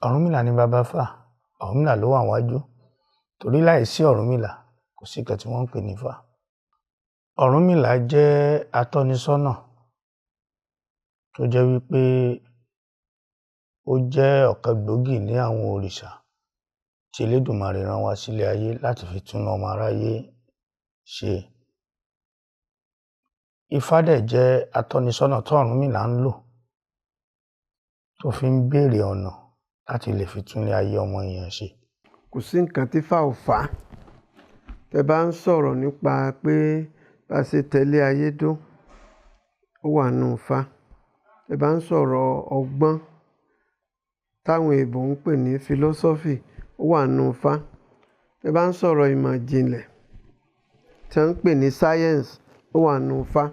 Ọ̀rúnmìlà ni baba Ifá. Ọ̀rúnmìlà ló wà níwájú torí láìsí Ọ̀rúnmìlà kò sí nǹkan tí wọ́n ń pè ní Ifá. Ọ̀rúnmìlà jẹ́ atọ́nisọ́nà tó jẹ́ wípé ó jẹ́ ọ̀kan gbòógì ní àwọn òrìṣà tí Elédùmarè rán wá sílé ayé láti fi tún ọmọ aráyé ṣe. Ifá dẹ̀ jẹ́ atọ́nisọ́nà tí Ọ̀rúnmìlà ń lò tó fi ń béèrè ọ̀nà láti lè fi túnlé ayé ọmọ èèyàn ṣe. Kò sí nǹkan tí Ifá ò fà. Tẹ́ bá ń sọ̀rọ̀ nípa pé bá ṣe tẹ̀lé ayé dó, ó wà nínú Ifá. Tẹ́ bá ń sọ̀rọ̀ ọgbọ́n táwọn èèbó ń pè ní philosophy, ó wà nínú Ifá. Tẹ́ bá ń sọ̀rọ̀ ìmọ̀ ìjìnlẹ̀ tí wọ́n ń pè ní science, ó wà nínú Ifá.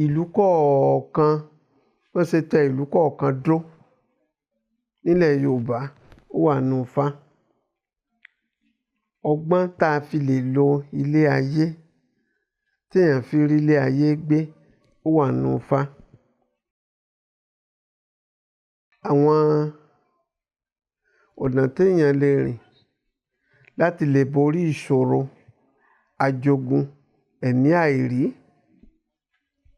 Ìlú kọ̀ọ̀kan, wọ́n ṣe tẹ ìlú kọ̀ọ̀kan dó nílẹ̀ Yorùbá, ó wà nínú Ifá. Ọgbọ́n tá a fi lè lo ilé ayé, tí èèyàn fi rí ilé ayé gbé, ó wà nínú Ifá. Àwọn ọ̀nà téèyàn lè rìn láti lè borí ìṣòro àjogún ẹ̀mí àìrí,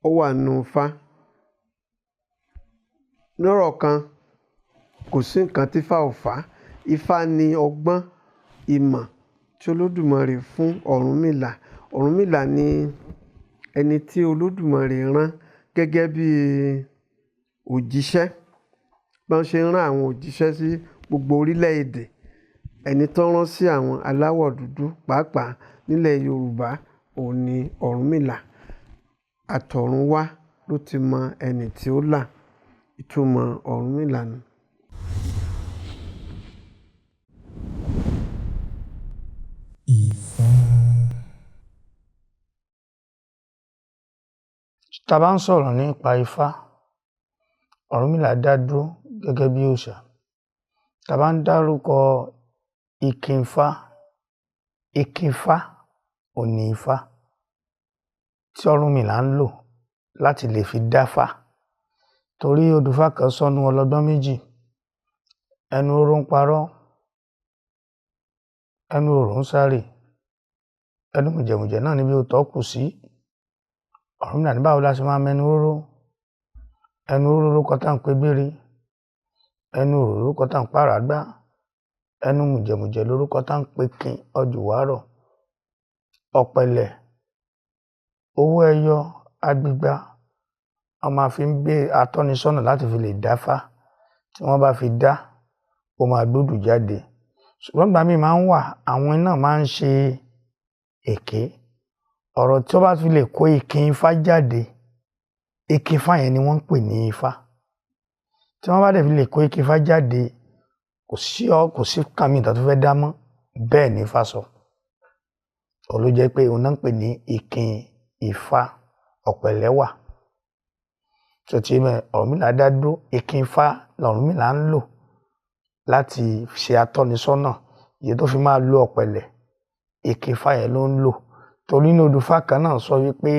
ó wà nínú Ifá. Lọ́rọ̀ kan, kò sí nǹkan tí Ifá ò fà. Ifá ni ọgbọ́n ìmọ̀ tí Olódùmarè fún Ọ̀rúnmìlà. Ọ̀rúnmìlà ni ẹni tí Olódùmarè rán gẹ́gẹ́ bí òjíṣẹ́. Bí wọ́n ṣe rán àwọn òjíṣẹ́ sí gbogbo orílẹ̀-èdè, ẹni tó rán sí àwọn aláwọ̀ dúdú pàápàá nílẹ̀ Yorùbá, òun ni Ọ̀rúnmìlà. Àtọ̀run wá ló ti mọ ẹni tí ó là. Ìtumọ̀ Ọ̀rúnmìlà ni. Tá a bá ń sọ̀rọ̀ nípa Ifá, Ọ̀rúnmìlà dá dúró gẹ́gẹ́ bí òòṣà. Tá a bá ń dárúkọ Ìkìnfá, Ìkìnfá ò ní Ifá tí Ọ̀rúnmìlà ń lò láti lè fi dáfá. Torí odùfá kan sọnù ọlọ́gbọ́n méjì, ẹnu oró ń parọ́, ẹnu orò ń sáré, ẹnu mùjẹ̀mùjẹ̀ náà níbi òótọ́ kù sí. Ọ̀rúnmìlà ní báwo la ṣe máa mẹnu róró? Ẹnu róró lórúkọ tá à ń pe gbére, ẹnu orò lórúkọ tá à ń pàràgbá, ẹnu mùjẹ̀mùjẹ̀ lórúkọ tá à ń pe kin ọjùwárọ̀. Ọ̀pẹ̀lẹ̀, owó ẹyọ, agbígbá, wọ́n máa fi ń gbé atọ́nisọ́nà láti fi lè dáfá. Tí wọ́n bá fi dá, ó máa gbódù jáde. Ṣùgbọ́n ìgbà míì máa ń wà, àwọn náà máa ń ṣe èké. Ọ̀rọ̀ tí ó bá fi lè kó ìkìn Ifá jáde, ìkìn Ifá yẹn ni wọ́n ń pè ní Ifá. Tí wọ́n bá dẹ̀ fi lè kó ìkìn Ifá jáde, kò sí kàmí ìtàn tó fẹ́ dá mọ́. Bẹ́ẹ̀ ni Ifá sọ. Òun ló jẹ́ pé òun náà ń pè ní ìkìn Ifá. Ọ̀pẹ̀lẹ̀ wà. Tí Ọ̀rúnmìlà dá dúró, ìkìn Ifá l'Ọ̀rúnmìlà ń lò láti ṣe atọ́nisọ́nà. Èyí tó fi máa lo ọ̀pẹ̀lẹ̀, ìkìn Ifá yẹn ló ń lò. Torí ní odùfá kan náà sọ wípé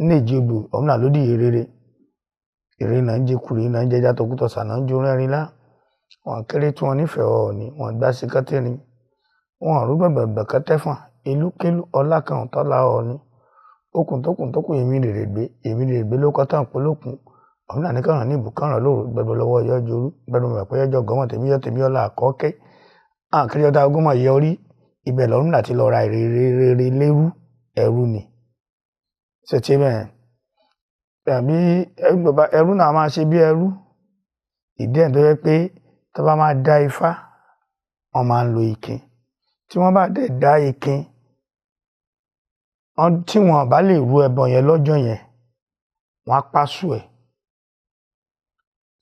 níjì odò Ọ̀rúnmìlà ló dì rere. Èrè náà ń jẹ kùrì náà ń jẹjá tọkútọ̀ sànà ń jó rẹ́rìn lá. Wọ́n kéré tí wọ́n nífẹ̀ẹ́ Ọọ̀ni, wọ́n gbá sí kẹ́tẹ́rin. Wọ́n rú gbẹ̀gbẹ̀gbẹ̀ kẹ́tẹ́fọ̀n, ìlúkélú ọlá kan tọ́lá Ọọ̀ni. Okùn tókùn èmi rèrè gbé ló kọ́ tán polókun. Ọ̀rúnmìlà ní kàrán ní ìbùkárán lóru, gbẹ̀gbẹ̀ lọ́wọ́ ọyọ́ jorú, gbẹ̀gbẹ̀ mọ̀ pé ọjọ́ gọ́mọ̀ tèmi ọlá àkọ́kẹ́. Àkírí ọ̀tá ogúnmọ̀ yẹ orí, ibẹ̀ l'Ọ̀rúnmìlà ti lọ ra èrè lérú, ẹrú ni. Ṣètì bẹ́ẹ̀. Tàbí ẹrú náà máa ṣe bí ẹrú. Ìdí ẹ̀ tó yẹ pé tí wọ́n bá máa dá Ifá, wọ́n máa ń lo ìkìn. Tí wọ́n bá dẹ̀ dá ìkìn, tí wọ́n bá lè rú ẹbọ yẹn lọ́jọ́ yẹn, wọ́n á pàṣù ẹ̀.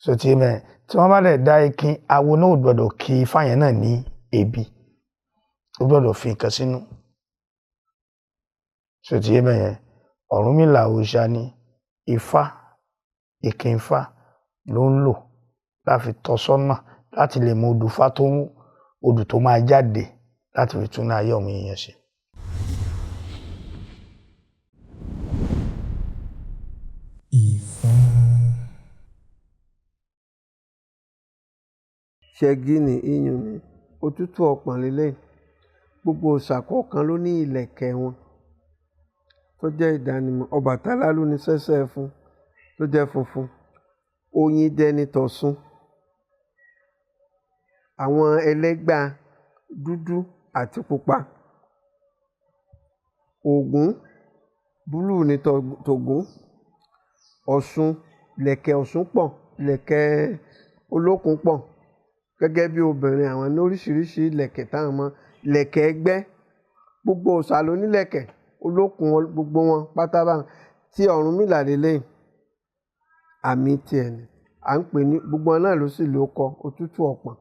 Ṣètì bẹ́ẹ̀. Tí wọ́n bá dẹ̀ dá ìkìn, awo náà ò gbọdọ̀ kí Ifá yẹn náà ní ebi. Ó gbọdọ̀ fi nǹkan sínú. Ṣètì bẹ́ẹ̀ yẹn. Ọ̀rúnmìlà òòṣà ni. Ifá, ìkìn Ifá ló ń lò láti tọ́ sọ́nà láti lè mọ odù tó máa jáde láti fi tún ayé ọmọ èèyàn ṣe. ṣẹ́gi ní iyùn ní òtútù ọpọ̀n lélẹ̀. Gbogbo òòṣà kọ̀ọ̀kan ló ní ìlẹ̀kẹ̀ wọn tó jẹ́ ìdánimọ̀. Ọbàtálá ló ní sẹ́sẹ́ fún tó jẹ́ funfun. Oyíndẹ ni t'Ọ̀ṣun. Àwọn ẹlẹ́gbà dúdú àti pupa. Ògún búlúù ni t'Ògún. Ọ̀ṣun ìlẹ̀kẹ̀ Ọ̀ṣun pọ̀, ìlẹ̀kẹ̀ olókùn pọ̀. Gẹ́gẹ́ bí obìnrin àwọn ní oríṣiríṣi ìlẹ̀kẹ̀ táwọn mọ̀. Ìlẹ̀kẹ̀ ẹgbẹ́, gbogbo òòṣà ló nílẹ̀kẹ̀ olókùn gbogbo wọn pátá báwọn. Tí Ọ̀rúnmìlà lélẹ́yìn àmì tiẹ̀ ni à ń pè ní gbogbo wọn náà ló sì lóókọ òtútù ọpọ̀n.